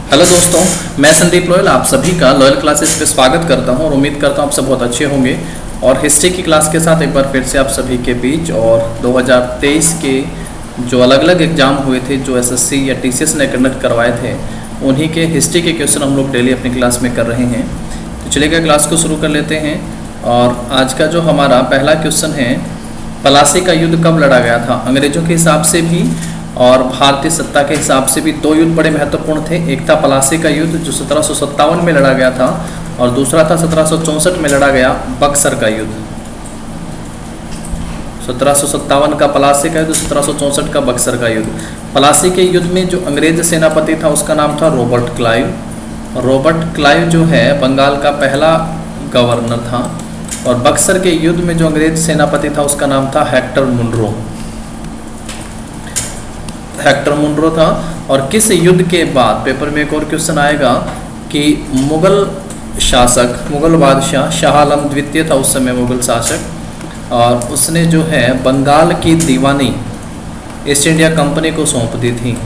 Hello दोस्तों, मैं Sandeep loyal आप सभी का लॉयल क्लासेस पे स्वागत करता हूं और उम्मीद करता हूं आप सब बहुत अच्छे होंगे। और हिस्ट्री की क्लास के साथ एक बार फिर से आप सभी के बीच और 2023 के जो अलग अलग एग्ज़ाम हुए थे जो एसएससी या टीसीएस ने कंडक्ट करवाए थे, उन्हीं के हिस्ट्री के क्वेश्चन हम लोग डेली अपनी क्लास में कर रहे हैं। तो चलिए क्लास को शुरू कर लेते हैं। और आज का जो हमारा पहला क्वेश्चन है, पलासी का युद्ध कब लड़ा गया था? अंग्रेजों के हिसाब से भी और भारतीय सत्ता के हिसाब से भी दो युद्ध बड़े महत्वपूर्ण थे। एक था पलासी का युद्ध जो 1757 में लड़ा गया था और दूसरा था 1764 में लड़ा गया बक्सर का युद्ध। 1757 का पलासी का युद्ध, 1764 का बक्सर का युद्ध। पलासी के युद्ध में जो अंग्रेज सेनापति था उसका नाम था रॉबर्ट क्लाइव। रॉबर्ट क्लाइव जो है बंगाल का पहला गवर्नर था। और बक्सर के युद्ध में जो अंग्रेज सेनापति था उसका नाम था हेक्टर मुनरो। हेक्टर मुनरो था। और किस युद्ध के बाद, पेपर में एक और क्वेश्चन आएगा कि मुगल शासक, मुगल बादशाह शाह आलम द्वितीय था उस समय मुगल शासक, और उसने जो है बंगाल की दीवानी ईस्ट इंडिया कंपनी को सौंप दी थी।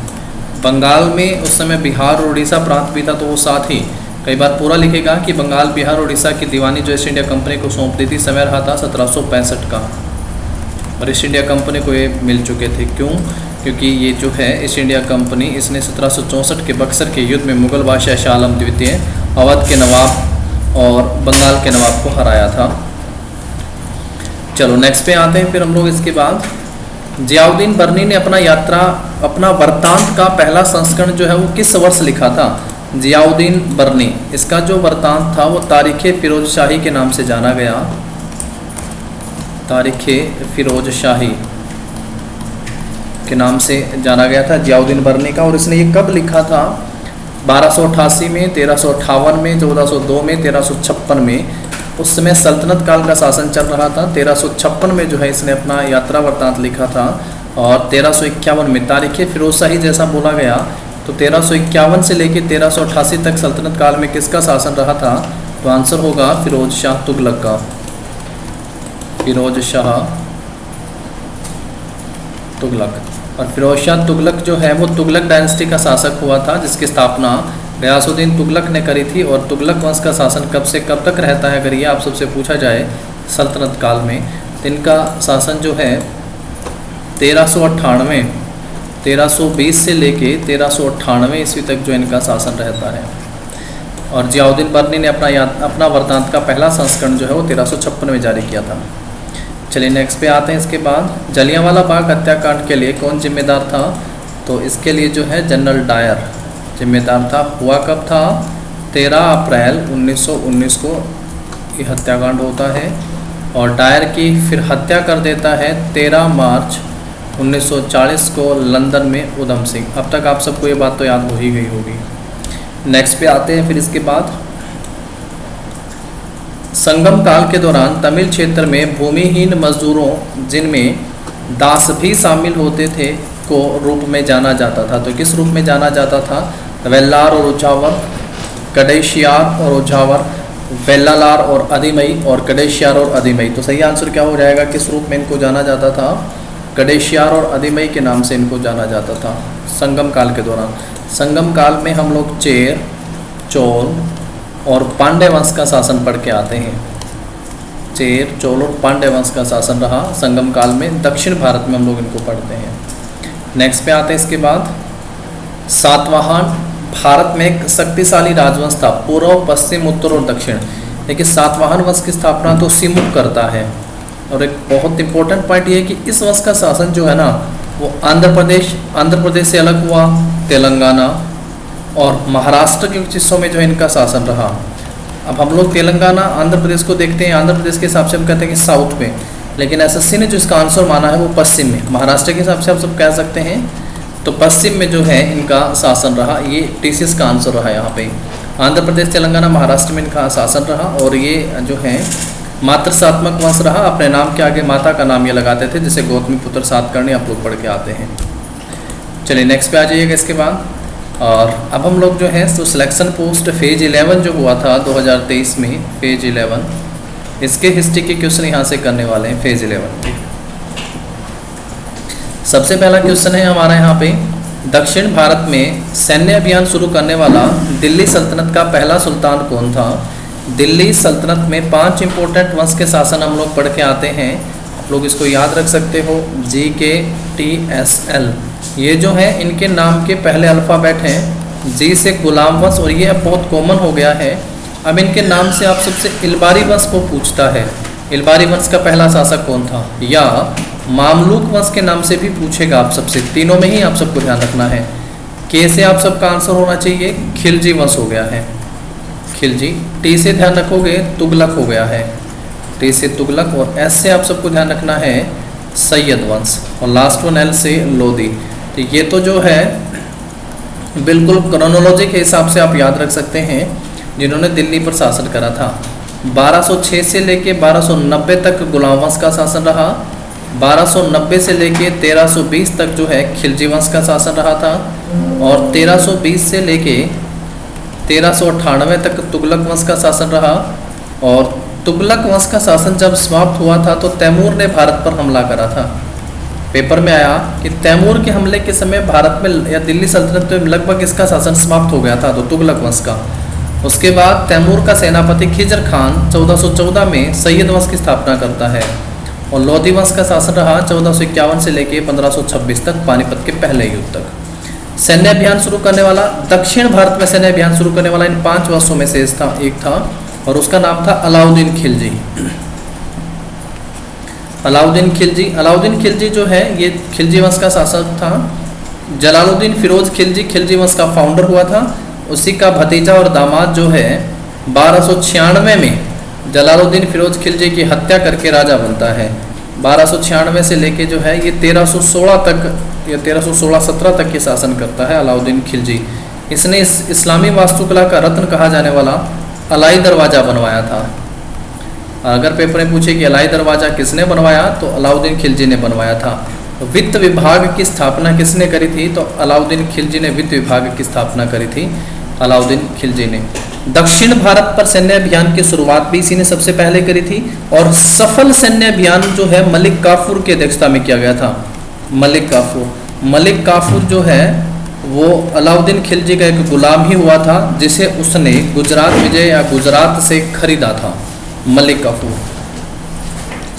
बंगाल में उस समय बिहार और उड़ीसा प्रांत भी था, तो वो साथ ही कई बार पूरा लिखेगा कि बंगाल, बिहार, उड़ीसा की दीवानी जो ईस्ट इंडिया कंपनी को सौंप दी थी। समय रहा था 1765 का और ईस्ट इंडिया कंपनी को ये मिल चुके थे। क्यों? क्योंकि ये जो है ईस्ट इंडिया कंपनी, इसने 1764 के बक्सर के युद्ध में मुगल बादशाह शाह आलम द्वितीय, अवध के नवाब और बंगाल के नवाब को हराया था। चलो नेक्स्ट पे आते हैं फिर हम लोग। इसके बाद जियाउद्दीन बर्नी ने अपना वृत्तांत का पहला संस्करण जो है वो किस वर्ष लिखा था? जियाउद्दीन बर्नी, इसका जो वृत्तांत था वो तारीख़े फिरोज शाही के नाम से जाना गया। तारीख़े फिरोज शाही के नाम से जाना गया था जियाउद्दीन बर्नी का। और इसने ये कब लिखा था? 1288 में, 1358 में, 1402 में, 1356 में। उस समय सल्तनत काल का शासन चल रहा था। 1356 में जो है इसने अपना यात्रा वृत्तांत लिखा था। और 1351 में तारीख़े फिरोज शाही जैसा बोला गया, तो 1351 से लेकर 1388 तक सल्तनत काल में किसका शासन रहा था? तो आंसर होगा फिरोज शाह तुगलक का। फिरोज शाह तुगलक। और फिरोज शाह तुगलक जो है वो तुगलक डायनेस्टी का शासक हुआ था, जिसकी स्थापना गयासुद्दीन तुगलक ने करी थी। और तुगलक वंश का शासन कब से कब तक रहता है, अगर ये आप सबसे पूछा जाए सल्तनत काल में, तो इनका शासन जो है 1320 से लेके 1398 ईस्वी तक जो इनका शासन रहता है। और जियाउद्दीन बर्नी ने अपना वृत्तांत का पहला संस्करण जो है वो 1356 में जारी किया था। चलिए नेक्स्ट पे आते हैं। इसके बाद जलियांवाला बाग हत्याकांड के लिए कौन जिम्मेदार था? तो इसके लिए जो है जनरल डायर जिम्मेदार था। हुआ कब था? 13 अप्रैल 1919 को ये हत्याकांड होता है। और डायर की फिर हत्या कर देता है 13 मार्च 1940 को लंदन में उधम सिंह। अब तक आप सबको ये बात तो याद हो ही गई होगी। नेक्स्ट पे आते हैं। फिर इसके बाद संगम काल के दौरान तमिल क्षेत्र में भूमिहीन मजदूरों, जिनमें दास भी शामिल होते थे, को रूप में जाना जाता था। तो किस रूप में जाना जाता था? वेल्लार और उझावर, कडेशियार और उझावर, वेल्लालार और अधिमई, और कडेशियार और अधिमई। तो सही आंसर क्या हो जाएगा? किस रूप में इनको जाना जाता था? कडेशियार और अधिमई के नाम से इनको जाना जाता था संगम काल के दौरान। संगम काल में हम लोग चेर, चोल और पांड्य वंश का शासन पढ़ के आते हैं। चेर, चोल और पांड्य वंश का शासन रहा संगम काल में। दक्षिण भारत में हम लोग इनको पढ़ते हैं। नेक्स्ट पे आते हैं। इसके बाद सातवाहन भारत में एक शक्तिशाली राजवंश था, पूर्व, पश्चिम, उत्तर और दक्षिण। लेकिन सातवाहन वंश की स्थापना तो सिमुक करता है। और एक बहुत इंपॉर्टेंट पॉइंट ये है कि इस वंश का शासन जो है ना वो आंध्र प्रदेश से अलग हुआ, तेलंगाना और महाराष्ट्र के कुछ हिस्सों में जो इनका शासन रहा। अब हम लोग तेलंगाना, आंध्र प्रदेश को देखते हैं। आंध्र प्रदेश के हिसाब से हम कहते हैं कि साउथ में, लेकिन एसएससी ने जो इसका आंसर माना है वो पश्चिम में। महाराष्ट्र के हिसाब से आप सब कह सकते हैं, तो पश्चिम में जो है इनका शासन रहा। ये टीसीएस का आंसर रहा यहाँ पे। आंध्र प्रदेश, तेलंगाना, महाराष्ट्र में इनका शासन रहा। और ये जो है मातृसात्मक वंश रहा। अपने नाम के आगे माता का नाम ये लगाते थे, जैसे गौतमी पुत्र सातकर्णी आप लोग पढ़ के आते हैं। चलिए नेक्स्ट पे आ जाइएगा इसके बाद। और अब हम लोग जो है तो सिलेक्शन पोस्ट फेज 11 जो हुआ था 2023 में, फेज 11, इसके हिस्ट्री के क्वेश्चन यहाँ से करने वाले हैं। फेज 11 सबसे पहला क्वेश्चन है हमारा यहाँ पे दक्षिण भारत में सैन्य अभियान शुरू करने वाला दिल्ली सल्तनत का पहला सुल्तान कौन था? दिल्ली सल्तनत में 5 इंपॉर्टेंट वंश के शासन हम लोग पढ़ के आते हैं, आप लोग इसको याद रख सकते हो, GKTSL। ये जो है इनके नाम के पहले अल्फ़ाबेट हैं, जी से गुलाम वंश, और ये अब बहुत कॉमन हो गया है। अब इनके नाम से आप सबसे इलबारी वंश को पूछता है, इलबारी वंश का पहला शासक कौन था, या मामलूक वंश के नाम से भी पूछेगा आप सबसे, तीनों में ही आप सबको ध्यान रखना है। के से आप सबका आंसर होना चाहिए, खिलजी वंश हो गया है, खिलजी। टी से ध्यान रखोगे तुगलक हो गया है, टी से तुगलक, और एस से आप सबको ध्यान रखना है सैयद वंश, और लास्ट वन एल से लोदी। तो ये तो जो है बिल्कुल क्रोनोलॉजी के हिसाब से आप याद रख सकते हैं जिन्होंने दिल्ली पर शासन करा था। 1206 से लेके 1290 तक गुलाम वंश का शासन रहा, 1290 से लेके 1320 तक जो है खिलजी वंश का शासन रहा था, और 1320 से लेके 1398 तक तुगलक वंश का शासन रहा। और तुगलक वंश का शासन जब समाप्त हुआ था तो तैमूर ने भारत पर हमला करा था। पेपर में आया कि तैमूर के हमले के समय भारत में या दिल्ली सल्तनत में लगभग इसका शासन समाप्त हो गया था, तो तुगलक वंश का। उसके बाद तैमूर का सेनापति खिजर खान 1414 में सैयद वंश की स्थापना करता है, और लोधी वंश का शासन रहा 1451 से लेके 1526 तक, पानीपत के पहले युद्ध तक। सैन्य अभियान शुरू करने वाला, दक्षिण भारत में सैन्य अभियान शुरू करने वाला इन 5 वंशों में से एक था, और उसका नाम था अलाउद्दीन खिलजी। अलाउद्दीन खिलजी, अलाउद्दीन खिलजी जो है ये खिलजी वंश का शासक था। जलालुद्दीन फिरोज खिलजी खिलजी वंश का फाउंडर हुआ था, उसी का भतीजा और दामाद जो है 1296 में जलालुद्दीन फिरोज खिलजी की हत्या करके राजा बनता है। 1296 से लेके जो है ये 1316 तक या 1316-17 तक के शासन करता है अलाउद्दीन खिलजी। इसने इस्लामी वास्तुकला का रत्न कहा जाने वाला अलाई दरवाज़ा बनवाया था। अगर पेपर में पूछे कि अलाई दरवाज़ा किसने बनवाया, तो अलाउद्दीन खिलजी ने बनवाया था। वित्त विभाग की स्थापना किसने करी थी, तो अलाउद्दीन खिलजी ने वित्त विभाग की स्थापना करी थी, अलाउद्दीन खिलजी ने। दक्षिण भारत पर सैन्य अभियान की शुरुआत भी इसी ने सबसे पहले करी थी, और सफल सैन्य अभियान जो है मलिक काफूर की अध्यक्षता में किया गया था। मलिक काफूर जो है वो अलाउद्दीन खिलजी का एक गुलाम ही हुआ था, जिसे उसने गुजरात विजय या गुजरात से खरीदा था, मलिक काफूर।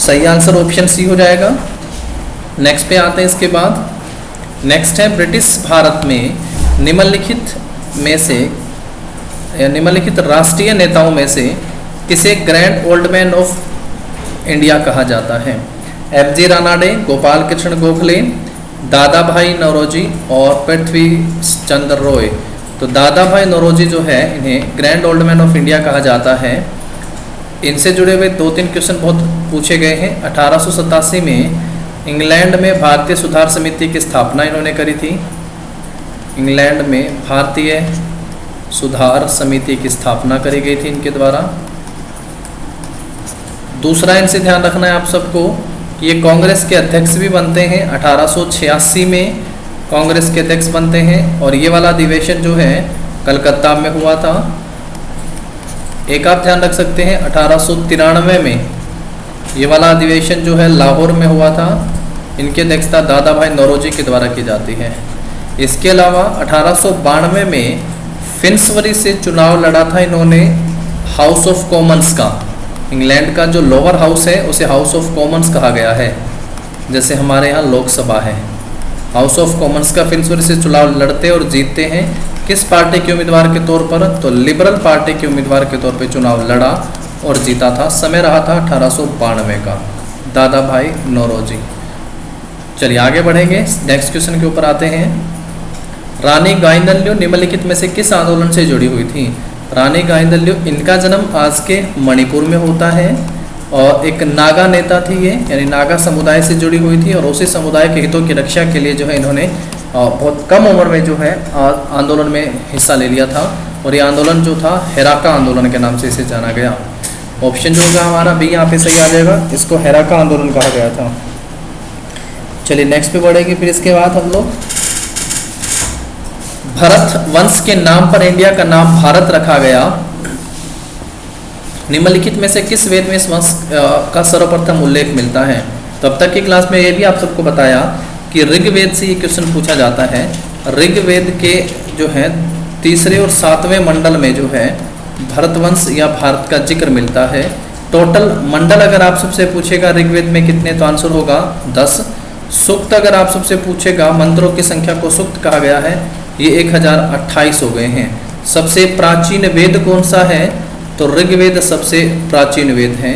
सही आंसर ऑप्शन सी हो जाएगा। नेक्स्ट पे आते हैं इसके बाद। नेक्स्ट है ब्रिटिश भारत में निम्नलिखित में से या निम्नलिखित राष्ट्रीय नेताओं में से किसे grand old man of India कहा जाता है? FG रानाडे, गोपाल कृष्ण गोखले, दादा भाई नौरोजी और पृथ्वी चंद्र रॉय। तो दादा भाई नौरोजी जो है इन्हें grand old man of India कहा जाता है। इनसे जुड़े हुए 2-3 क्वेश्चन बहुत पूछे गए हैं। 1887 में इंग्लैंड में भारतीय सुधार समिति की स्थापना इन्होंने करी थी। इंग्लैंड में भारतीय सुधार समिति की स्थापना करी गई थी इनके द्वारा। दूसरा इनसे ध्यान रखना है आप सबको, ये कांग्रेस के अध्यक्ष भी बनते हैं। 1886 में कांग्रेस के अध्यक्ष बनते हैं, और ये वाला अधिवेशन जो है कलकत्ता में हुआ था। एक आप ध्यान रख सकते हैं 1893 में ये वाला अधिवेशन जो है लाहौर में हुआ था। इनकी अध्यक्षता दादा भाई नौरोजी के द्वारा की जाती है। इसके अलावा 1892 में फिन्सबरी से चुनाव लड़ा था इन्होंने हाउस ऑफ कॉमन्स का। इंग्लैंड का जो लोअर हाउस है उसे हाउस ऑफ कॉमन्स कहा गया है, जैसे हमारे यहाँ लोकसभा है। हाउस ऑफ कॉमन्स का फिन्सबरी से चुनाव लड़ते और जीतते हैं। किस पार्टी के उम्मीदवार के तौर पर? तो लिबरल पार्टी के उम्मीदवार के तौर पर चुनाव लड़ा और जीता था। समय रहा था 1892 का। दादा भाई नौरोजी। चलिए आगे बढ़ेंगे, नेक्स्ट क्वेश्चन के ऊपर आते हैं। रानी गाइदिन्ल्यू निम्नलिखित में से किस आंदोलन से जुड़ी हुई थी? रानी गाइदिन्ल्यू, इनका जन्म आज के मणिपुर में होता है, और एक नागा नेता थी ये, यानी नागा समुदाय से जुड़ी हुई थी, और उसी समुदाय के हितों की रक्षा के लिए जो है इन्होंने बहुत कम उम्र में जो है आंदोलन में हिस्सा ले लिया था। और ये आंदोलन जो था हेराका आंदोलन के नाम से इसे जाना गया। ऑप्शन जो होगा हमारा बी यहाँ पे सही आ जाएगा, इसको हेराका आंदोलन कहा गया था। चलिए नेक्स्ट पे बढ़ेंगे। फिर इसके बाद हम लोग भरत वंश के नाम पर इंडिया का नाम भारत रखा गया। निम्नलिखित में से किस वेद में इस वंश का सर्वप्रथम उल्लेख मिलता है? तो अब तक की क्लास में ये भी आप सबको बताया कि ऋग्वेद से ये क्वेश्चन पूछा जाता है ऋग्वेद के जो है तीसरे और सातवें मंडल में जो है भरतवंश या भारत का जिक्र मिलता है। टोटल मंडल अगर आप सबसे पूछेगा ऋग्वेद में कितने, तो आंसर होगा 10। सूक्त अगर आप सबसे पूछेगा, मंत्रों की संख्या को सूक्त कहा गया है, ये 1028 हो गए हैं। सबसे प्राचीन वेद कौन सा है, तो ऋग्वेद सबसे प्राचीन वेद है।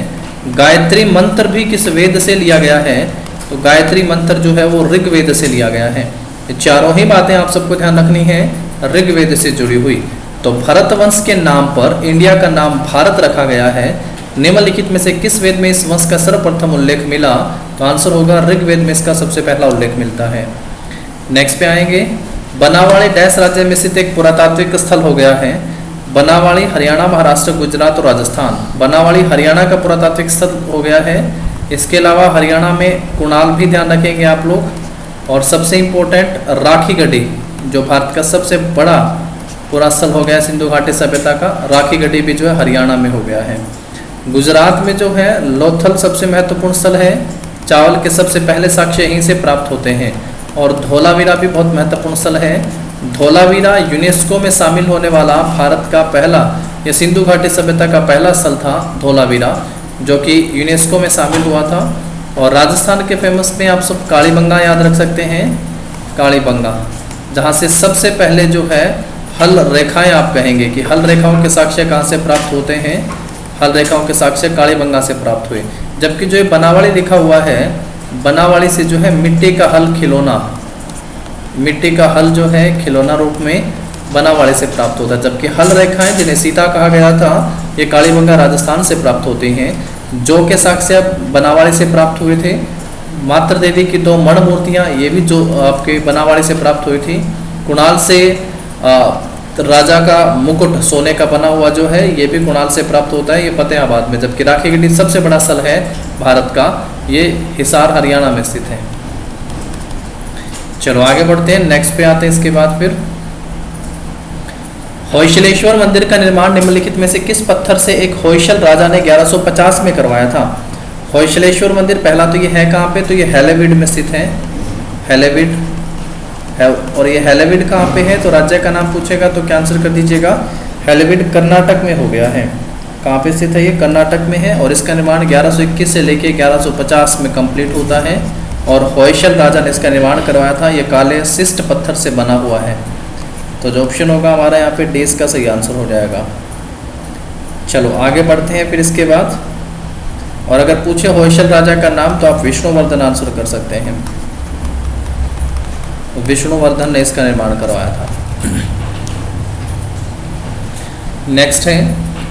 गायत्री मंत्र भी किस वेद से लिया गया है, तो गायत्री मंत्र जो है वो ऋग्वेद से लिया गया है। ये चारों ही बातें आप सबको ध्यान रखनी है ऋग्वेद से जुड़ी हुई। तो भरतवंश के नाम पर इंडिया का नाम भारत रखा गया है। निम्नलिखित में से किस वेद में इस वंश का सर्वप्रथम उल्लेख मिला, तो आंसर होगा ऋग्वेद में इसका सबसे पहला उल्लेख मिलता है। नेक्स्ट पे आएंगे, बनावाड़ी डैश राज्य में स्थित एक पुरातात्विक स्थल हो गया है। बनावाड़ी हरियाणा, महाराष्ट्र, गुजरात और राजस्थान। बनावाड़ी हरियाणा का पुरातात्विक स्थल हो गया है। इसके अलावा हरियाणा में कुणाल भी ध्यान रखेंगे आप लोग। और सबसे इम्पोर्टेंट राखी गढ़ी, जो भारत का सबसे बड़ा पुरा स्थल हो गया सिंधु घाटी सभ्यता का, राखी गढ़ी भी जो है हरियाणा में हो गया है। गुजरात में जो है लोथल सबसे महत्वपूर्ण स्थल है। चावल के सबसे पहले साक्ष्य यहीं से प्राप्त होते हैं। और धोलावीरा भी बहुत महत्वपूर्ण स्थल है। धोलावीरा यूनेस्को में शामिल होने वाला भारत का पहला, या सिंधु घाटी सभ्यता का पहला स्थल था धोलावीरा, जो कि यूनेस्को में शामिल हुआ था। और राजस्थान के फेमस में आप सब कालीबंगा याद रख सकते हैं, कालीबंगा, जहाँ से सबसे पहले जो है हल रेखाएं, आप कहेंगे कि हल रेखाओं के साक्ष्य कहाँ से प्राप्त होते हैं, हल रेखाओं के साक्ष्य कालीबंगा से प्राप्त हुए। जबकि जो ये बनावाड़ी लिखा हुआ है, बनावाड़ी से जो है मिट्टी का हल खिलौना, मिट्टी का हल जो है खिलौना रूप में बनावाड़ी से प्राप्त होता है। जबकि हल रेखाएं जिन्हें सीता कहा गया था, ये कालीबंगा राजस्थान से प्राप्त होती हैं। जो के साक्ष्य बनावाड़ी से प्राप्त हुए थे। मातृ देवी की 2 मण मूर्तियाँ, ये भी जो आपके बनावाड़ी से प्राप्त हुई थी। कुणाल से राजा का मुकुट सोने का बना हुआ जो है, ये भी कुणाल से प्राप्त होता है, ये फतेहाबाद में। जबकि राखी गढ़ी सबसे बड़ा स्थल है भारत का, ये हिसार हरियाणा में स्थित है। चलो आगे बढ़ते हैं, नेक्स्ट पे आते हैं। इसके बाद फिर होयसलेश्वर मंदिर का निर्माण निम्नलिखित में से किस पत्थर से एक होयसल राजा ने 1150 में करवाया था। होयसलेश्वर मंदिर पहला तो ये है कहाँ पे, तो ये हैलेविड में स्थित है, हैलेविड है। और ये हैलेविड कहाँ पे है, तो राज्य का नाम पूछेगा तो क्या आंसर कर दीजिएगा, हैलेविड कर्नाटक में हो गया है। कहाँ पे स्थित है, ये कर्नाटक में है। और इसका निर्माण 1121 से लेके 1150 में कंप्लीट होता है। और होयसल राजा ने इसका निर्माण करवाया था। ये काले शिष्ट पत्थर से बना हुआ है। तो जो ऑप्शन होगा हमारा यहाँ पे डी का सही आंसर हो जाएगा। चलो आगे बढ़ते हैं फिर इसके बाद। और अगर पूछे होयसल राजा का नाम, तो आप विष्णुवर्धन आंसर कर सकते हैं। विष्णुवर्धन ने इसका निर्माण करवाया था। नेक्स्ट है,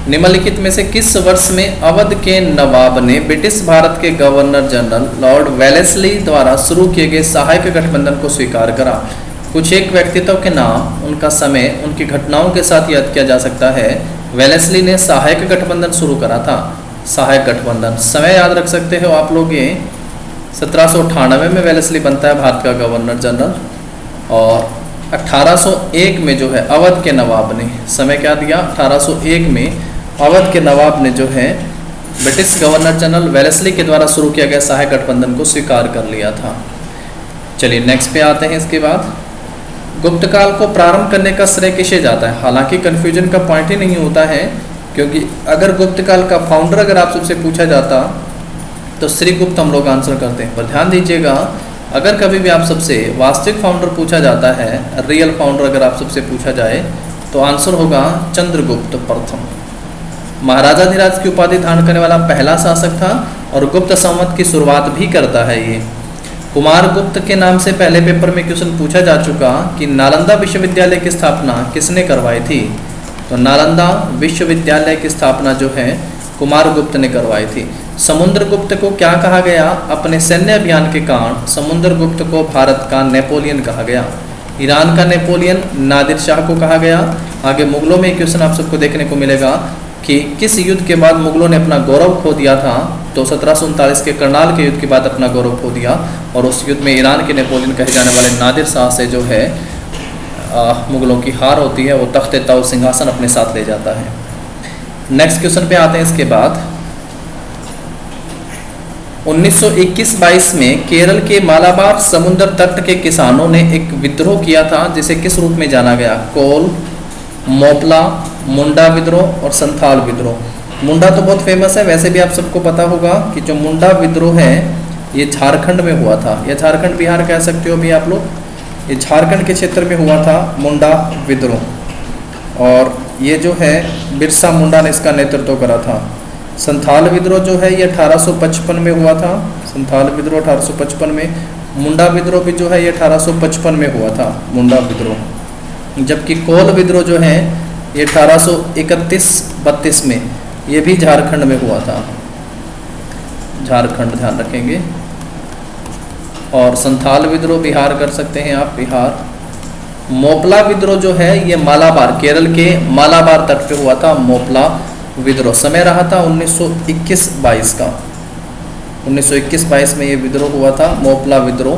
निम्नलिखित में से किस वर्ष में अवध के नवाब ने ब्रिटिश भारत के गवर्नर जनरल लॉर्ड वेलेस्ली द्वारा शुरू किए गए सहायक गठबंधन को स्वीकार करा। कुछ एक व्यक्तित्व के नाम, उनका समय, उनकी घटनाओं के साथ याद किया जा सकता है। वेलेस्ली ने सहायक गठबंधन शुरू करा था। सहायक गठबंधन समय याद रख सकते हो आप लोग। ये 1798 में वेलेस्ली बनता है भारत का गवर्नर जनरल। और 1801 में जो है अवध के नवाब ने समय क्या दिया, 1801 में अवध के नवाब ने जो है ब्रिटिश गवर्नर जनरल वेलेस्ली के द्वारा शुरू किया गया सहायक गठबंधन को स्वीकार कर लिया था। चलिए नेक्स्ट पे आते हैं। इसके बाद गुप्त काल को प्रारंभ करने का श्रेय किसे जाता है। हालांकि कन्फ्यूजन का पॉइंट ही नहीं होता है, क्योंकि अगर गुप्त काल का फाउंडर अगर आप सबसे पूछा जाता तो श्रीगुप्त हम लोग आंसर करते हैं। पर ध्यान दीजिएगा, अगर कभी भी आप सबसे वास्तविक फाउंडर पूछा जाता है, रियल फाउंडर अगर आप सबसे पूछा जाए, तो आंसर होगा चंद्रगुप्त प्रथम। महाराजाधिराज की उपाधि धारण करने वाला पहला शासक था और गुप्त संवत की शुरुआत भी करता है ये। कुमार गुप्त के नाम से पहले पेपर में क्वेश्चन पूछा जा चुका कि नालंदा विश्वविद्यालय की स्थापना किसने करवाई थी। तो नालंदा विश्वविद्यालय की स्थापना जो है कुमार गुप्त ने करवाई थी। समुद्रगुप्त को क्या कहा गया, अपने सैन्य अभियान के कारण समुद्रगुप्त को भारत का नेपोलियन कहा गया। ईरान का नेपोलियन नादिर शाह को कहा गया। आगे मुगलों में क्वेश्चन आप सबको देखने को मिलेगा कि किस युद्ध के बाद मुगलों ने अपना गौरव खो दिया था। तो 1739 के करनाल के युद्ध के बाद अपना गौरव खो दिया, और उस युद्ध में ईरान के नेपोलियन कहे जाने वाले नादिर शाह से जो है मुगलों की हार होती है। वो तख्त ताऊ सिंहासन अपने साथ ले जाता है। नेक्स्ट क्वेश्चन पे आते हैं। इसके बाद 1921-22 में केरल के मालाबार समुद्र तट के किसानों ने एक विद्रोह किया था, जिसे किस रूप में जाना गया? कोल, मोपला, मुंडा विद्रोह और संथाल विद्रोह। मुंडा तो बहुत फेमस है, वैसे भी आप सबको पता होगा कि जो मुंडा विद्रोह है ये झारखंड में हुआ था, या झारखंड बिहार कह सकते हो भी आप लोग। ये झारखंड के क्षेत्र में हुआ था मुंडा विद्रोह, और ये जो है बिरसा मुंडा ने इसका नेतृत्व करा था। संथाल विद्रोह जो है ये 1855 में हुआ था। संथाल विद्रोह 1855 में। मुंडा विद्रोह भी जो है ये 1855 में हुआ था, मुंडा विद्रोह। जबकि कोल विद्रोह जो है ये 1831-32 में, ये भी झारखंड में हुआ था। झारखंड ध्यान रखेंगे। और संथाल विद्रोह बिहार कर सकते हैं आप, बिहार। मोपला विद्रोह जो है ये मालाबार, केरल के मालाबार तट पे हुआ था मोपला विद्रोह। समय रहा था 1921-22 का। 1921-22 में ये विद्रोह हुआ था, मोपला विद्रोह।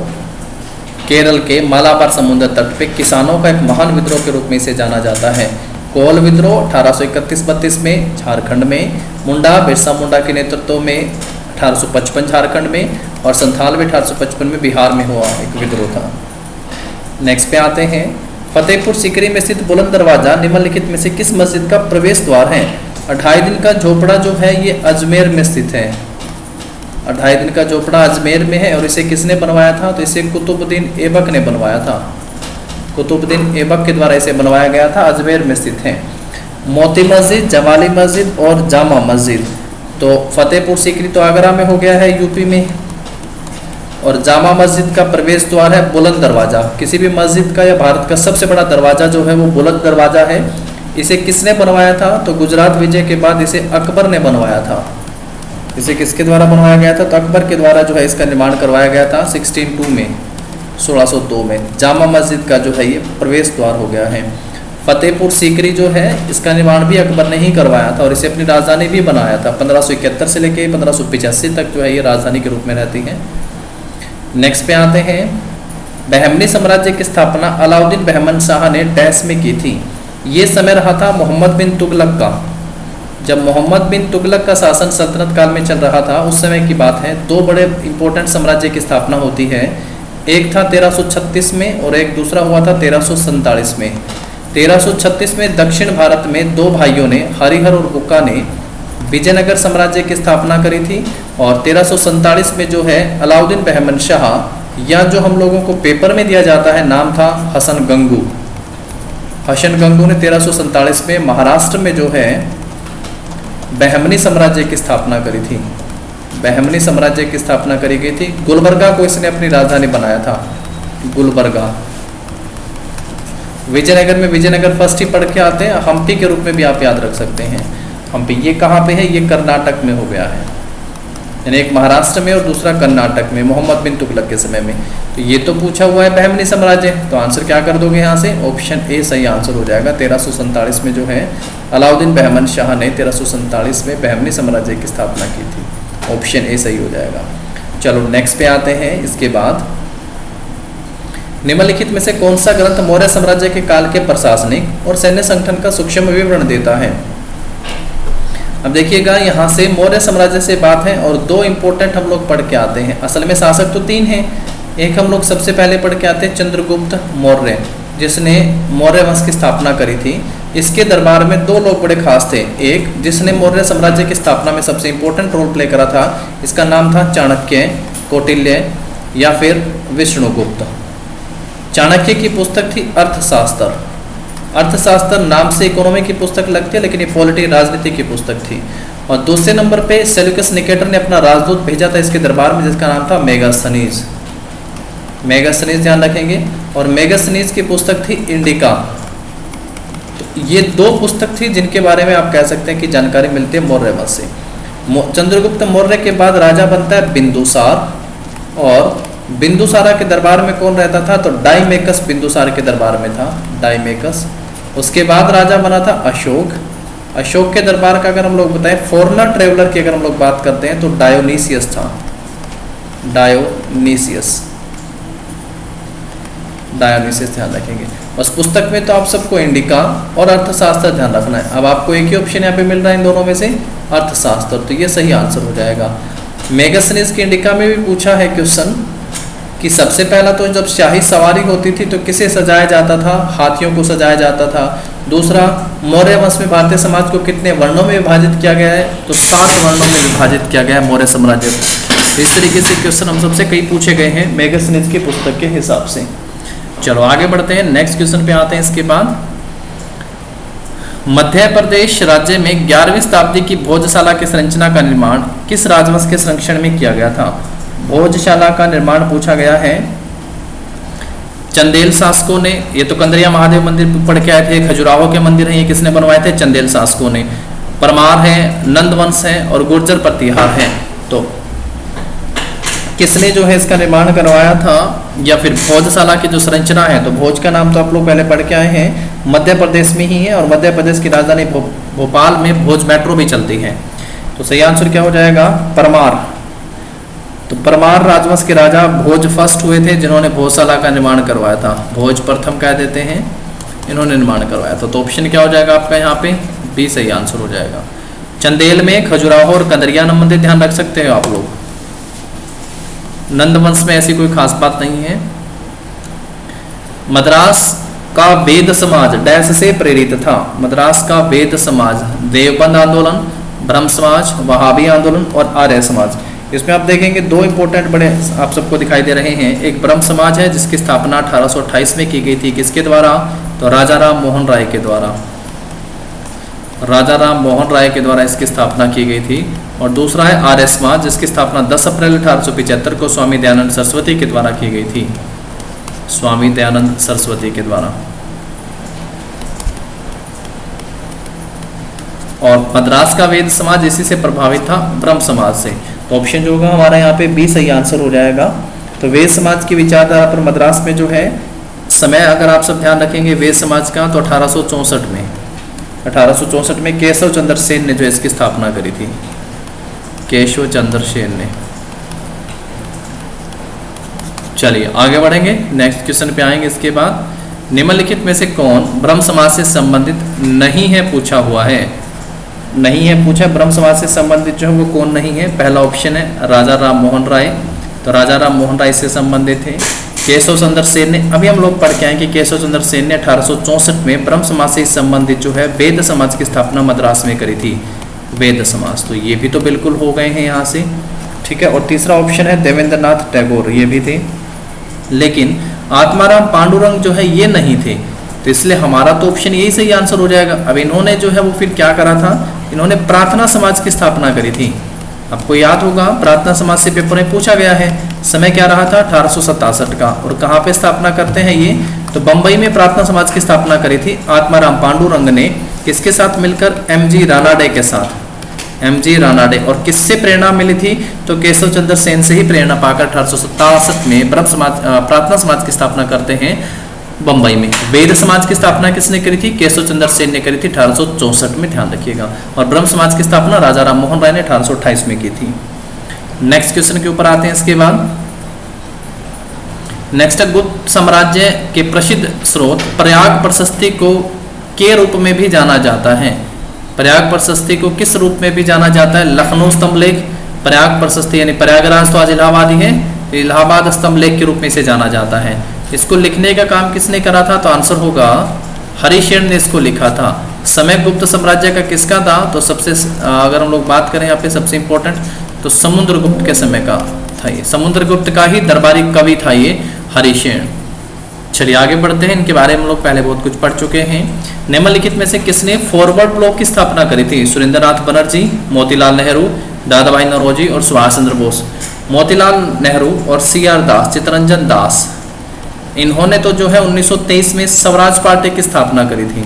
केरल के मालाबार समुद्र तट पे किसानों का एक महान विद्रोह के रूप में इसे जाना जाता है। कोल विद्रोह 1831-32 में झारखंड में, मुंडा बिरसा मुंडा के नेतृत्व में 1855 झारखंड में, और संथाल भी 1855 में बिहार में हुआ एक विद्रोह था। नेक्स्ट पे आते हैं। फतेहपुर सीकरी में स्थित बुलंद दरवाजा निम्नलिखित में से किस मस्जिद का प्रवेश द्वार है? 28 दिन का झोपड़ा जो है ये अजमेर में स्थित है। 28 दिन का झोपड़ा अजमेर में है, और इसे किसने बनवाया था? तो इसे कुतुबुद्दीन ऐबक ने बनवाया था। कुतुबुद्दीन ऐबक के द्वारा इसे बनवाया गया था, अजमेर में स्थित है। मोती मस्जिद, जमाली मस्जिद और जामा मस्जिद। तो फतेहपुर सीकरी तो आगरा में हो गया है, यूपी में, और जामा मस्जिद का प्रवेश द्वार है बुलंद दरवाज़ा। किसी भी मस्जिद का या भारत का सबसे बड़ा दरवाज़ा जो है वो बुलंद दरवाज़ा है। इसे किसने बनवाया था? तो गुजरात विजय के बाद इसे अकबर ने बनवाया था। इसे किसके द्वारा बनवाया गया था? तो अकबर के द्वारा जो है इसका निर्माण करवाया गया था 1602 में, 1602 में। जामा मस्जिद का जो है ये प्रवेश द्वार हो गया है। फतेहपुर सीकरी जो है इसका निर्माण भी अकबर ने ही करवाया था, और इसे अपनी राजधानी भी बनाया था। 1571 से लेकर 1585 तक जो है ये राजधानी के रूप में रहती है। नेक्स्ट पे आते हैं। बहमनी साम्राज्य की स्थापना अलाउद्दीन बहमन शाह ने डैश में की थी। ये समय रहा था मोहम्मद बिन तुगलक का। जब मोहम्मद बिन तुगलक का शासन सल्तनत काल में चल रहा था, उस समय की बात है। दो बड़े इंपॉर्टेंट साम्राज्य की स्थापना होती है। एक था 1336 में और एक दूसरा हुआ था 1347 में। 1336 में दक्षिण भारत में दो भाइयों ने, हरिहर और बुक्का ने, विजयनगर साम्राज्य की स्थापना करी थी। और 1347 में जो है अलाउद्दीन बहमन शाह, या जो हम लोगों को पेपर में दिया जाता है नाम था हसन गंगू। हसन गंगू ने 1347 में महाराष्ट्र में जो है बहमनी साम्राज्य की स्थापना करी थी। बहमनी साम्राज्य की स्थापना करी गई थी। गुलबर्गा को इसने अपनी राजधानी बनाया था, गुलबर्गा। विजयनगर में विजयनगर फर्स्ट ही पढ़ के आते हैं। हम्पी के रूप में भी आप याद रख सकते हैं। हम्पी ये कहाँ पे है? ये कर्नाटक में हो गया है, यानी एक महाराष्ट्र में और दूसरा कर्नाटक में, मोहम्मद बिन तुगलक के समय में। तो ये तो पूछा हुआ है बहमनी साम्राज्य, तो आंसर क्या कर दोगे यहाँ से? ऑप्शन ए सही आंसर हो जाएगा। 1347 में जो है अलाउद्दीन बहमन शाह ने 1347 में बहमनी साम्राज्य की स्थापना की थी। ऑप्शन ए सही हो जाएगा। चलो नेक्स्ट पे आते हैं। इसके बाद निम्नलिखित में से कौन सा ग्रंथ मौर्य साम्राज्य के काल के प्रशासनिक और सैन्य संगठन का सूक्ष्म विवरण देता है? अब देखिएगा यहाँ से मौर्य साम्राज्य से बात है, और दो इंपॉर्टेंट हम लोग पढ़ के आते हैं। असल में शासक तो तीन हैं। एक हम लोग सबसे पहले पढ़ के आते हैं चंद्रगुप्त मौर्य, जिसने मौर्य वंश की स्थापना करी थी। इसके दरबार में दो लोग बड़े खास थे। एक जिसने मौर्य साम्राज्य की स्थापना में सबसे इंपॉर्टेंट रोल प्ले करा था, इसका नाम था चाणक्य, कौटिल्य या फिर विष्णुगुप्त। चाणक्य की पुस्तक थी अर्थशास्त्र। अर्थशास्त्र नाम से इकोनॉमी की पुस्तक लगती है, लेकिन ये पॉलिटी राजनीति की पुस्तक थी। और दूसरे नंबर पे सेल्यूकस निकेटर ने अपना राजदूत भेजा था इसके दरबार में, जिसका नाम था मेगास्थनीज। मेगास्थनीज ध्यान रखेंगे। और मेगास्थनीज की पुस्तक थी इंडिका। तो ये दो पुस्तक थी जिनके बारे में आप कह सकते हैं कि जानकारी मिलती है मौर्य वंश से। चंद्रगुप्त मौर्य के बाद राजा बनता है बिंदुसार, और बिंदुसारा के दरबार में कौन रहता था? तो डाइमेकस बिंदुसार के दरबार में था, डाइमेकस। उसके बाद राजा बना था अशोक। अशोक के दरबार का अगर हम लोग बताएं, फॉरेनर ट्रेवलर की अगर हम लोग बात करते हैं तो डायोनीसियस था, डायोनीसियस। डायोनीसियस ध्यान रखेंगे। उस पुस्तक में तो आप सबको इंडिका और अर्थशास्त्र ध्यान रखना है। अब आपको एक ही ऑप्शन यहाँ पे मिल रहा है इन दोनों में से, अर्थशास्त्र, तो ये सही आंसर हो जाएगा। मेगास्थनीज की इंडिका में भी पूछा है क्वेश्चन कि सबसे पहला तो जब शाही सवारी होती थी तो किसे सजाया जाता था, हाथियों को सजाया जाता था। दूसरा, मौर्य वंश में भारतीय समाज को कितने वर्णों में विभाजित किया गया है, तो 7 वर्णों में विभाजित किया गया है मौर्य साम्राज्य को। इस तरीके से क्वेश्चन हम सबसे कई पूछे गए हैं मेगास्थनीज की पुस्तक के हिसाब से। चलो आगे बढ़ते हैं, नेक्स्ट क्वेश्चन पे आते हैं। इसके बाद मध्य प्रदेश राज्य में 11वीं शताब्दी की भोजशाला की संरचना का निर्माण किस राजवंश के संरक्षण में किया गया था? भोजशाला का निर्माण पूछा गया है चंदेल शासकों ने। ये तो कंदरिया महादेव मंदिर पढ़ के आए थे, खजुराहो के मंदिर हैं, ये किसने बनवाए थे? चंदेल शासकों ने। परमार है, नंदवंश है और गुर्जर प्रतिहार है। तो किसने जो है इसका निर्माण करवाया था, या फिर भोजशाला की जो संरचना है, तो भोज का नाम तो आप लोग पहले पढ़ के आए हैं, मध्य प्रदेश में ही है और मध्य प्रदेश की राजधानी भोपाल में भोज मेट्रो भी चलती है। तो सही आंसर क्या हो जाएगा? परमार। तो परमार राजवंश के राजा भोज फर्स्ट हुए थे जिन्होंने भोजशाला का निर्माण करवाया था। भोज प्रथम कह देते हैं, इन्होंने निर्माण करवाया था। तो ऑप्शन क्या हो जाएगा आपका यहाँ पे? बी सही आंसर हो जाएगा। चंदेल में खजुराहो और कंदरिया मंदिर ध्यान रख सकते हो आप लोग। नंदवंश में ऐसी कोई खास बात नहीं है। मद्रास का वेद समाज डैश से प्रेरित था। मद्रास का वेद समाज देवबंद आंदोलन, ब्रह्म समाज, वहाबी आंदोलन और आर्य समाज। इसमें आप देखेंगे 2 इंपॉर्टेंट बड़े आप सबको दिखाई दे रहे हैं। एक ब्रह्म समाज है जिसकी स्थापना 1828 में की गई थी, किसके द्वारा? तो राजा राम मोहन राय के द्वारा। राजा राम मोहन राय के द्वारा इसकी स्थापना की गई थी। और दूसरा है आर्य समाज जिसकी स्थापना 10 अप्रैल 1875 को स्वामी दयानंद सरस्वती के द्वारा की गई थी। स्वामी दयानंद सरस्वती के द्वारा। और मद्रास का वेद समाज इसी से प्रभावित था, ब्रह्म समाज से। तो ऑप्शन जो होगा हमारा यहाँ पे बी सही आंसर हो जाएगा। तो वेद समाज की विचारधारा पर मद्रास में जो है समय अगर आप सब ध्यान रखेंगे वेद समाज का, तो 1864 में केशव चंद्र सेन ने जो इसकी स्थापना करी थी। केशव चंद्र सेन ने। चलिए आगे बढ़ेंगे, नेक्स्ट क्वेश्चन पे आएंगे। इसके बाद निम्नलिखित में से कौन ब्रह्म समाज से संबंधित नहीं है पूछा हुआ है। नहीं है पूछा, ब्रह्म समाज से संबंधित जो है वो कौन नहीं है? पहला ऑप्शन है राजा राम मोहन राय। तो राजा राम मोहन राय से संबंधित थे। केशव चंद्र सेन ने, अभी हम लोग पढ़ के आए कि केशव चंद्र सेन ने 1864 में ब्रह्म समाज से संबंधित जो है वेद समाज की स्थापना मद्रास में करी थी। वेद समाज, तो ये भी तो बिल्कुल हो गए हैं यहाँ से, ठीक है। और तीसरा ऑप्शन है देवेंद्र नाथ टैगोर, ये भी थे। लेकिन आत्माराम पांडुरंग जो है ये नहीं थे, तो इसलिए हमारा तो ऑप्शन यही सही आंसर हो जाएगा। अब इन्होंने जो है वो फिर क्या करा था? इन्होंने प्रार्थना समाज की स्थापना करी थी। आपको याद होगा प्रार्थना समाज से पेपर में पूछा गया है। समय क्या रहा था? 1867 का। और कहाँ पे स्थापना करते हैं ये? तो बंबई में प्रार्थना समाज की स्थापना करी थी आत्माराम पांडुरंग ने। किसके साथ मिलकर? एमजी रानाडे के साथ। एमजी रानाडे। और किससे प्रेरणा मिली थी? तो केशव चंद्र सेन से ही प्रेरणा पाकर 1867 में ब्रह्म समाज प्रार्थना समाज की स्थापना करते हैं बंबई में। वेद समाज की स्थापना किसने करी थी? केशव चंद्र सेन ने करी थी 1864 में, ध्यान रखिएगा। और ब्रह्म समाज की स्थापना राजा राम मोहन राय ने 1828 में की थी। नेक्स्ट क्वेश्चन के ऊपर आते हैं। इसके बाद नेक्स्ट, गुप्त साम्राज्य के प्रसिद्ध स्रोत प्रयाग प्रशस्ति को के रूप में भी जाना जाता है। प्रयाग प्रशस्ति को किस रूप में भी जाना जाता है? लखनऊ स्तंभलेख। प्रयाग प्रशस्ति यानी प्रयागराज तो आज इलाहाबाद ही है, इलाहाबाद स्तंभलेख के रूप में इसे जाना जाता है। इसको लिखने का काम किसने करा था? तो आंसर होगा हरिशेन ने इसको लिखा था। समय गुप्त साम्राज्य का किसका था? तो सबसे अगर हम लोग बात करें यहाँ पे सबसे इंपॉर्टेंट, तो समुद्रगुप्त के समय का था ये। समुद्रगुप्त का ही दरबारी कवि था ये हरिशेन। चलिए आगे बढ़ते हैं, इनके बारे में हम लोग पहले बहुत कुछ पढ़ चुके हैं। निम्नलिखित में से किसने फॉरवर्ड ब्लॉक की स्थापना करी थी? सुरेंद्रनाथ बनर्जी, मोतीलाल नेहरू, दादाभाई नौरोजी और सुभाष चंद्र बोस। मोतीलाल नेहरू और CR दास, चित्तरंजन दास, इन्होंने तो जो है 1923 में स्वराज पार्टी की स्थापना करी थी।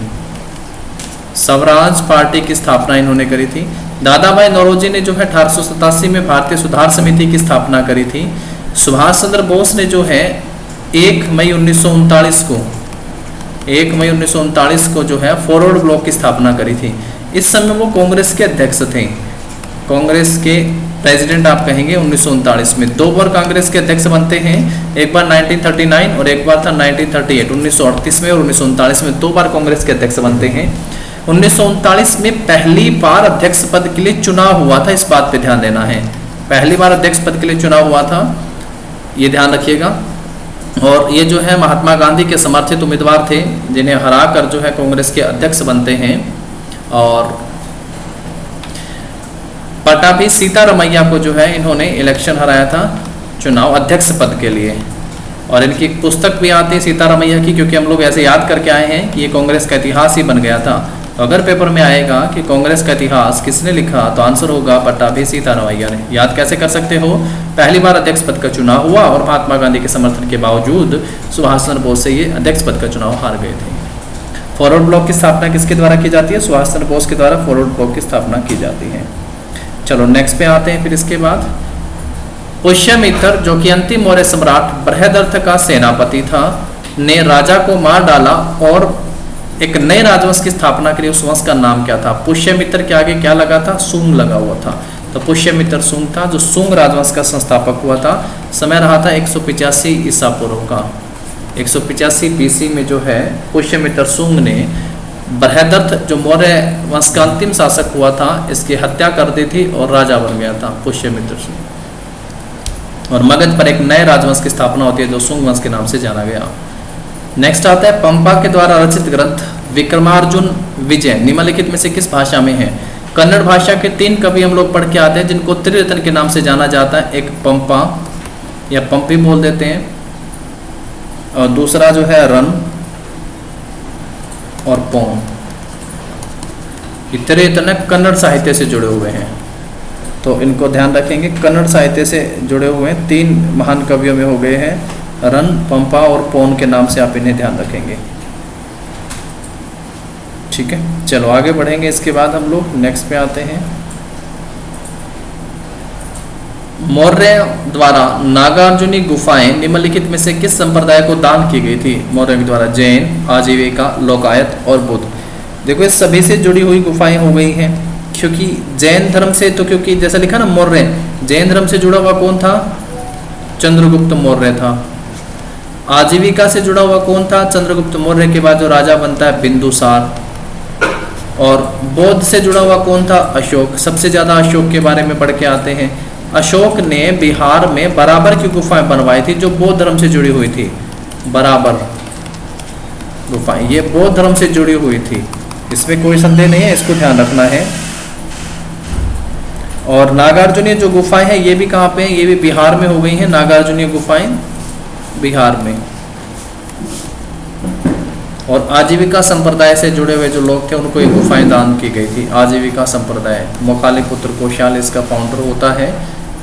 स्वराज पार्टी की स्थापना इन्होंने करी थी। दादाभाई नौरोजी ने जो है 1887 में भारतीय सुधार समिति की स्थापना करी थी। सुभाष चंद्र बोस ने जो है 1 मई 1939 को जो है फॉरवर्ड ब्लॉक की स्थापना करी थी। इस समय वो कांग्रेस के अध्यक्ष थे, कांग्रेस के प्रेसिडेंट आप कहेंगे। 1939 में 2 बार कांग्रेस के अध्यक्ष बनते हैं, एक बार 1939 और एक बार था 1938। 1938 में और 1939 में 2 बार कांग्रेस के अध्यक्ष बनते हैं। 1939 में पहली बार अध्यक्ष पद के लिए चुनाव हुआ था, इस बात पे ध्यान देना है। पहली बार अध्यक्ष पद के लिए चुनाव हुआ था, ये ध्यान रखिएगा। और ये जो है महात्मा गांधी के समर्थित उम्मीदवार थे, जिन्हें हराकर जो है कांग्रेस के अध्यक्ष बनते हैं। और पटाभी सीतारमैया को जो है इन्होंने इलेक्शन हराया था चुनाव अध्यक्ष पद के लिए। और इनकी एक पुस्तक भी आती है सीतारमैया की, क्योंकि हम लोग ऐसे याद करके आए हैं कि ये कांग्रेस का इतिहास ही बन गया था। तो अगर पेपर में आएगा कि कांग्रेस का इतिहास किसने लिखा, तो आंसर होगा पटाभी सीतारमैया ने। याद कैसे कर सकते हो, पहली बार अध्यक्ष पद का चुनाव हुआ और महात्मा गांधी के समर्थन के बावजूद सुभाष चंद्र बोस से ये अध्यक्ष पद का चुनाव हार गए थे। फॉरवर्ड ब्लॉक की स्थापना किसके द्वारा की जाती है? सुभाष चंद्र बोस के द्वारा फॉरवर्ड ब्लॉक की स्थापना की जाती है। चलो नेक्स्ट पे आते हैं। फिर इसके बाद पुष्यमित्र, जो कि अंतिम मौर्य सम्राट बृहदर्थ का सेनापति था, ने राजा को मार डाला और एक नए राजवंश की स्थापना के लिए उस वंश का नाम क्या था? पुष्यमित्र के आगे क्या लगा था? सुंग लगा हुआ था। तो पुष्यमित्र सुंग था, जो सुंग राजवंश का संस्थापक हुआ था। समय रहा था 185 ईसा पूर्व का। 185 बीसी में जो है पुष्यमित्र सुंग ने बृहदर्थ, जो मौर्य वंश का अंतिम शासक हुआ था, इसकी हत्या कर दी थी और राजा बन गया था पुष्यमित्र सुंग। और मगध पर एक नए राजवंश की स्थापना होती है जो सुंग वंश के नाम से जाना गया। नेक्स्ट आता है पंपा के द्वारा रचित ग्रंथ विक्रमार्जुन विजय निम्नलिखित में से किस भाषा में है? कन्नड़ भाषा के 3 कवि हम लोग पढ़ के आते हैं, जिनको त्रिरत्न के नाम से जाना जाता है। एक पंपा या पंपी बोल देते हैं, और दूसरा जो है रन और पौन। ये त्रिरत्न कन्नड़ साहित्य से जुड़े हुए हैं, तो इनको ध्यान रखेंगे। कन्नड़ साहित्य से जुड़े हुए 3 महान कवियों में हो गए हैं रन, पंपा और पौन के नाम से आप इन्हें ध्यान रखेंगे। ठीक है, चलो आगे बढ़ेंगे। इसके बाद हम लोग नेक्स्ट पे आते हैं। मौर्य द्वारा नागार्जुनी गुफाएं निम्नलिखित में से किस संप्रदाय को दान की गई थी? मौर्य के द्वारा जैन, आजीविका, लोकायत और बुद्ध। देखो, ये सभी से जुड़ी हुई गुफाएं हो गई हैं, क्योंकि जैन धर्म से, तो क्योंकि जैसा लिखा ना मौर्य, जैन धर्म से जुड़ा हुआ कौन था? चंद्रगुप्त मौर्य था। आजीविका से जुड़ा हुआ कौन था? चंद्रगुप्त मौर्य के बाद जो राजा बनता है बिंदुसार। और बौद्ध से जुड़ा हुआ कौन था? अशोक। सबसे ज्यादा अशोक के बारे में पढ़ के आते हैं। अशोक ने बिहार में बराबर की गुफाएं बनवाई थी जो बौद्ध धर्म से जुड़ी हुई थी। बराबर गुफाएं ये बौद्ध धर्म से जुड़ी हुई थी, इसमें कोई संदेह नहीं है, इसको ध्यान रखना है। और नागार्जुनीय जो गुफाएं हैं ये भी कहाँ पे हैं? ये भी बिहार में हो गई हैं। नागार्जुनीय गुफाएं बिहार में। और आजीविका संप्रदाय से जुड़े हुए जो लोग थे उनको ये गुफाएं दान की गई थी। आजीविका संप्रदाय, मोखाली पुत्र कोशाल इसका फाउंडर होता है।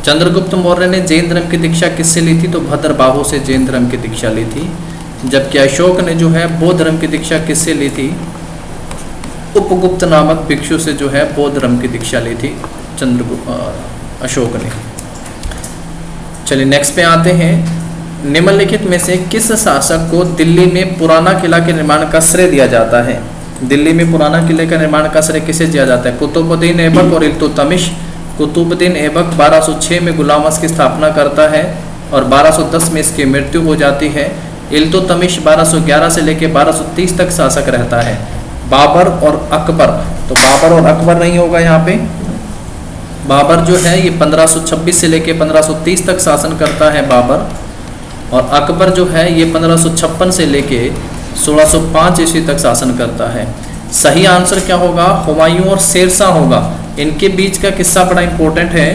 चंद्रगुप्त मौर्य ने जैन धर्म की दीक्षा किससे ली थी? तो भद्रबाहु से जैन धर्म की दीक्षा ली थी। जबकि अशोक ने जो है बौद्ध धर्म की दीक्षा किससे ली थी? उपगुप्त नामक भिक्षु से जो है बौद्ध धर्म की दीक्षा ली थी अशोक ने। चलिए नेक्स्ट पे आते हैं। निम्नलिखित में से किस शासक को दिल्ली में पुराना किला के निर्माण का श्रेय दिया जाता है? दिल्ली में पुराना किले का निर्माण का श्रेय किसे दिया जाता है? कुतुबुद्दीन ऐबक और इल्तुतमिश। कुतुबुद्दीन ऐबक 1206 में गुलाम वंश की स्थापना करता है और 1210 में इसकी मृत्यु हो जाती है। इल्तुतमिश 1211 से लेकर 1230 तक शासक रहता है। बाबर और अकबर, तो बाबर और अकबर नहीं होगा यहाँ पे। बाबर जो है ये 1526 से लेकर 1530 तक शासन करता है बाबर, और अकबर जो है ये 1556 से लेके 1605 ईस्वी तक शासन करता है। सही आंसर क्या होगा? हुमायूं और शेरशाह होगा। इनके बीच का किस्सा बड़ा इंपॉर्टेंट है।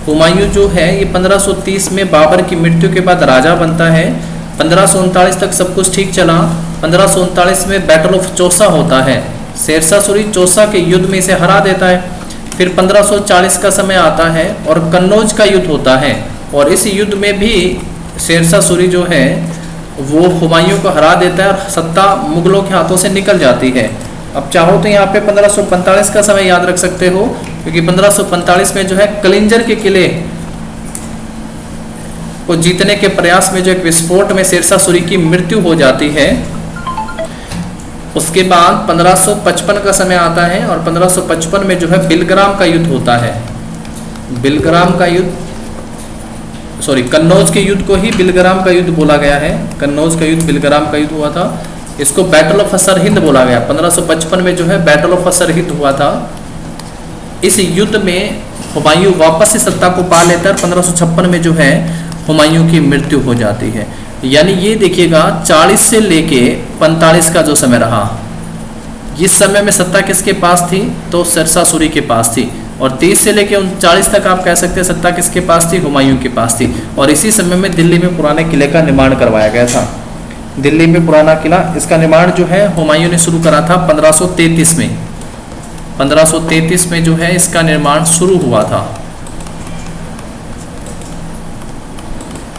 हुमायूं जो है ये 1530 में बाबर की मृत्यु के बाद राजा बनता है। 1539 तक सब कुछ ठीक चला। 1539 में बैटल ऑफ चौसा होता है। शेरशाह सूरी चौसा के युद्ध में इसे हरा देता है। फिर 1540 का समय आता है और कन्नौज का युद्ध होता है, और इस युद्ध में भी शेरशाह सूरी जो है वो हुमायूं को हरा देता है और सत्ता मुगलों के हाथों से निकल जाती है। अब चाहो तो यहाँ पे 1545 का समय याद रख सकते हो, क्योंकि 1545 में जो है कलिंजर के किले को जीतने के प्रयास में जो एक विस्फोट में शेरशाह सूरी की मृत्यु हो जाती है। उसके बाद 1555 का समय आता है और 1555 में जो है बिलग्राम का युद्ध होता है। बिलग्राम का युद्ध, सॉरी कन्नौज के युद्ध को ही बिलग्राम का युद्ध बोला गया है। कन्नौज का युद्ध बिलग्राम का युद्ध हुआ था, इसको बैटल ऑफ सरहिंद बोला गया। 1555 में जो है बैटल ऑफ सरहिंद हुआ था। इस युद्ध में हुमायूं वापस से सत्ता को पा लेता है। 1556 में जो है हुमायूं की मृत्यु हो जाती है। यानी ये देखिएगा 40 से लेके 45 का जो समय रहा, इस समय में सत्ता किसके पास थी, तो शेरशाह सूरी के पास थी। और 30 से लेके 39 तक आप कह सकते हैं सत्ता किसके पास थी, हुमायूं के पास थी। और इसी समय में दिल्ली में पुराने किले का निर्माण करवाया गया था। दिल्ली में पुराना किला, इसका निर्माण जो है हुमायूं ने शुरू करा था 1533 में। 1533 में जो है इसका निर्माण शुरू हुआ था।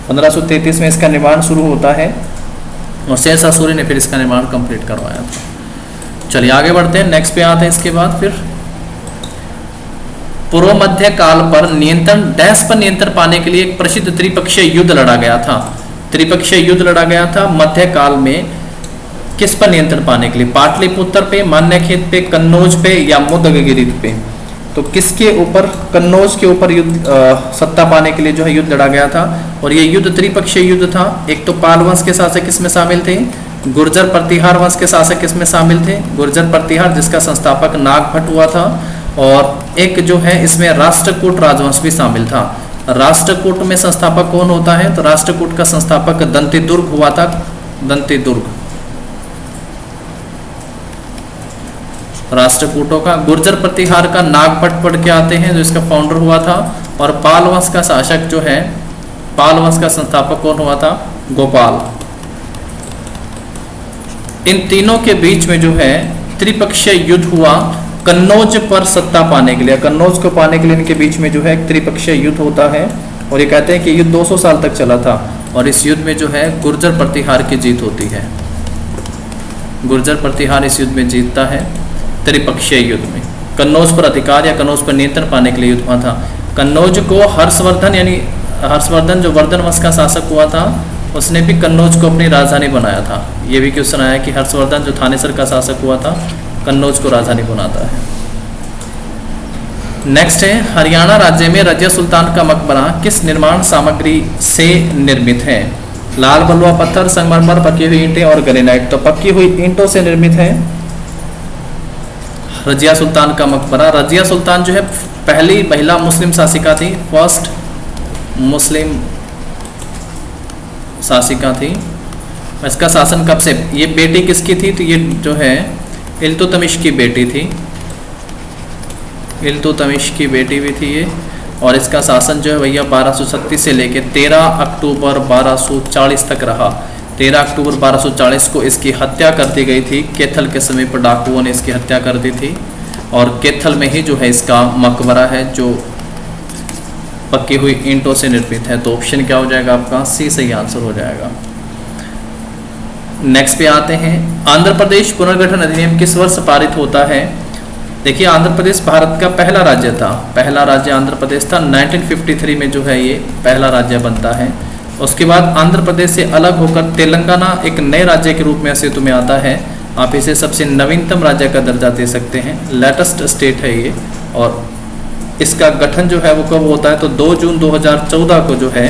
1533 में इसका निर्माण शुरू होता है और शेरशाह सूरी ने फिर इसका निर्माण कंप्लीट करवाया था। चलिए आगे बढ़ते हैं, नेक्स्ट पे आते हैं। इसके बाद फिर पूर्व मध्य काल पर नियंत्रण डैश पर नियंत्रण पाने के लिए एक प्रसिद्ध त्रिपक्षीय युद्ध लड़ा गया था। त्रिपक्षीय युद्ध लड़ा गया था मध्य काल में, किस पर नियंत्रण पाने के लिए, पाटलिपुत्र पे, मान्यखेत पे, कन्नौज पे या मुदगगिरी पे। तो किसके ऊपर, कन्नौज के ऊपर युद्ध सत्ता पाने के लिए जो है युद्ध लड़ा गया था। और ये युद्ध त्रिपक्षीय युद्ध था। एक तो पाल वंश के शासक किसमें शामिल थे, गुर्जर प्रतिहार वंश के शासक किसमें शामिल थे, गुर्जर प्रतिहार जिसका संस्थापक नागभट्ट हुआ था। और एक जो है इसमें राष्ट्रकूट राजवंश भी शामिल था। राष्ट्रकूट में संस्थापक कौन होता है, तो राष्ट्रकूट का संस्थापक दंतिदुर्ग हुआ था। दंतिदुर्ग राष्ट्रकूटों का। गुर्जर प्रतिहार का नागभट्ट पढ़ के आते हैं जो इसका फाउंडर हुआ था। और पाल वंश का शासक जो है, पाल वंश का संस्थापक कौन हुआ था, गोपाल। इन तीनों के बीच में जो है त्रिपक्षीय युद्ध हुआ कन्नौज पर सत्ता पाने के लिए। कन्नौज को पाने के लिए इनके बीच में जो है त्रिपक्षीय युद्ध होता है। और ये कहते हैं कि युद्ध 200 साल तक चला था। और इस युद्ध में जो है गुर्जर प्रतिहार की जीत होती है। गुर्जर प्रतिहार इस युद्ध में जीतता है, त्रिपक्षीय युद्ध में। कन्नौज पर अधिकार या कन्नौज पर नियंत्रण पाने के लिए युद्ध हुआ था। कन्नौज को हर्षवर्धन, यानी हर्षवर्धन जो वर्धन वंश का शासक हुआ था, उसने भी कन्नौज को अपनी राजधानी बनाया था। ये भी क्वेश्चन आया कि हर्षवर्धन जो थानेसर का शासक हुआ था, कन्नौज को राजधानी बनाता है। नेक्स्ट है, हरियाणा राज्य में रजिया सुल्तान का मकबरा किस निर्माण सामग्री से निर्मित है। लाल बलुआ पत्थर, संगमरमर, पकी हुई ईंटें और ग्रेनाइट। तो पकी हुई ईंटों से निर्मित है रजिया सुल्तान का मकबरा। रजिया सुल्तान जो है पहली महिला मुस्लिम शासिका थी, फर्स्ट मुस्लिम शासिका थी। इसका शासन कब से, ये बेटी किसकी थी, तो ये जो है इल्तुतमिश की बेटी थी। इल्तुतमिश की बेटी भी थी ये। और इसका शासन जो है भैया 1236 से लेके 13 अक्टूबर 1240 तक रहा। 13 अक्टूबर 1240 को इसकी हत्या कर दी गई थी। कैथल के समीप डाकुओं ने इसकी हत्या कर दी थी। और कैथल में ही जो है इसका मकबरा है जो पक्की हुई ईंटों से निर्मित है। तो ऑप्शन क्या हो जाएगा आपका, सी सही आंसर हो जाएगा। नेक्स्ट पे आते हैं, आंध्र प्रदेश पुनर्गठन अधिनियम किस वर्ष पारित होता है। देखिए आंध्र प्रदेश भारत का पहला राज्य था। पहला राज्य आंध्र प्रदेश था। 1953 में जो है ये पहला राज्य बनता है। उसके बाद आंध्र प्रदेश से अलग होकर तेलंगाना एक नए राज्य के रूप में अस्तित्व में आता है। आप इसे सबसे नवीनतम राज्य का दर्जा दे सकते हैं, लेटेस्ट स्टेट है ये। और इसका गठन जो है वो कब होता है, तो 2 जून 2014 को जो है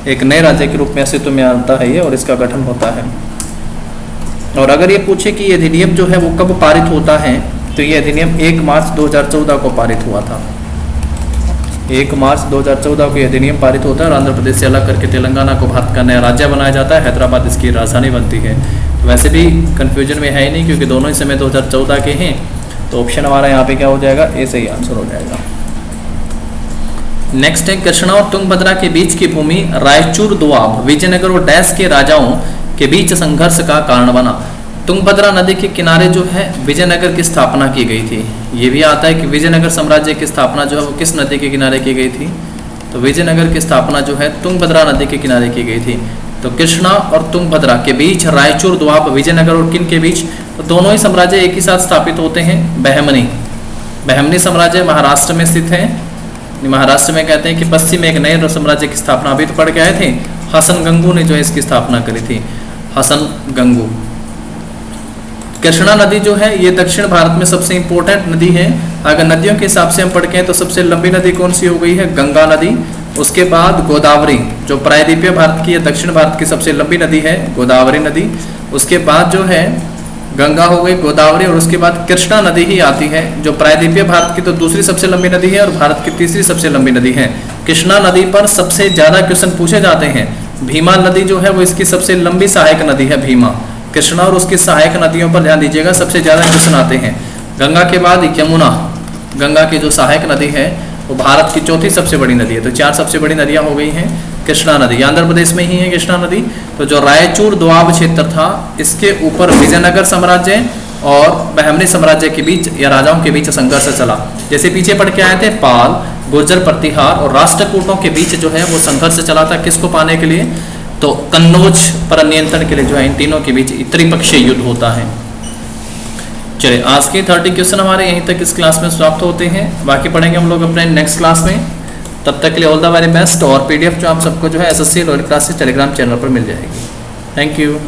एक नए राज्य के रूप में अस्तित्व में आता है ये, और इसका गठन होता है। और अगर ये पूछे कि ये अधिनियम जो है वो कब पारित होता है, तो ये अधिनियम 1 मार्च 2014 को पारित हुआ था। 1 मार्च 2014 को ये अधिनियम पारित होता है और आंध्र प्रदेश से अलग करके तेलंगाना को भारत का नया राज्य बनाया जाता है। हैदराबाद इसकी राजधानी बनती है। तो वैसे भी कन्फ्यूजन में है ही नहीं, क्योंकि दोनों ही समय 2014 के हैं। तो ऑप्शन हमारा यहाँ पे क्या हो जाएगा, ए सही आंसर हो जाएगा। नेक्स्ट है, कृष्णा और तुंगभद्रा के बीच की भूमि रायचूर दोआब विजयनगर और डैश के राजाओं के बीच संघर्ष का कारण बना। तुंगभद्रा नदी के किनारे जो है विजयनगर की स्थापना की गई थी। ये भी आता है कि विजयनगर साम्राज्य की स्थापना जो है वो किस नदी के किनारे की गई थी, तो विजयनगर की स्थापना जो है तुंगभद्रा नदी के किनारे की गई थी। तो कृष्णा और तुंगभद्रा के बीच रायचूर दोआब विजयनगर और किन के बीच, तो दोनों ही साम्राज्य एक ही साथ स्थापित होते हैं। बहमनी, बहमनी साम्राज्य महाराष्ट्र में स्थित है। महाराष्ट्र में कहते हैं कि पश्चिम में एक नए साम्राज्य की स्थापना अभी तो पढ़ के आए थे, हसन गंगू ने जो है इसकी स्थापना करी थी, हसन गंगू। कृष्णा नदी जो है ये दक्षिण भारत में सबसे इंपॉर्टेंट नदी है। अगर नदियों के हिसाब से हम पढ़ के हैं तो सबसे लंबी नदी कौन सी हो गई है, गंगा नदी। उसके बाद गोदावरी जो प्रायद्वीपीय भारत की है, दक्षिण भारत की सबसे लंबी नदी है गोदावरी नदी। उसके बाद जो है गंगा हो गई, गोदावरी, और उसके बाद कृष्णा नदी ही आती है, जो प्रायद्वीपीय भारत की तो दूसरी सबसे लंबी नदी है और भारत की तीसरी सबसे लंबी नदी है। कृष्णा नदी पर सबसे ज़्यादा क्वेश्चन पूछे जाते हैं। भीमा नदी जो है वो इसकी सबसे लंबी सहायक नदी है भीमा। कृष्णा और उसकी सहायक नदियों पर ध्यान दीजिएगा, सबसे ज़्यादा क्वेश्चन आते हैं। गंगा के बाद यमुना, गंगा की जो सहायक नदी है वो भारत की चौथी सबसे बड़ी नदी है। तो 4 सबसे बड़ी नदियाँ हो गई हैं। कृष्णा नदी आंध्र प्रदेश में ही है कृष्णा नदी। तो जो रायचूर दोआब क्षेत्र था, इसके ऊपर विजयनगर साम्राज्य और बहमनी साम्राज्य के बीच या राजाओं के बीच संघर्ष चला। जैसे पीछे पढ़ के आए थे, पाल, गुर्जर प्रतिहार और राष्ट्रकूटों के बीच जो है वो संघर्ष चला था। किसको पाने के लिए? तो कन्नौज पर नियंत्रण के लिए जो है इन तीनों के बीच त्रिपक्षीय युद्ध होता है। चलिए, आज के 30 क्वेश्चन हमारे यहीं तक इस क्लास में समाप्त होते हैं। बाकी पढ़ेंगे हम लोग अपने नेक्स्ट क्लास में। तब तक के लिए ऑल द वेरी बेस्ट। और PDF जो आप सबको जो है SSC लोअर क्लास से टेलीग्राम चैनल पर मिल जाएगी। Thank you.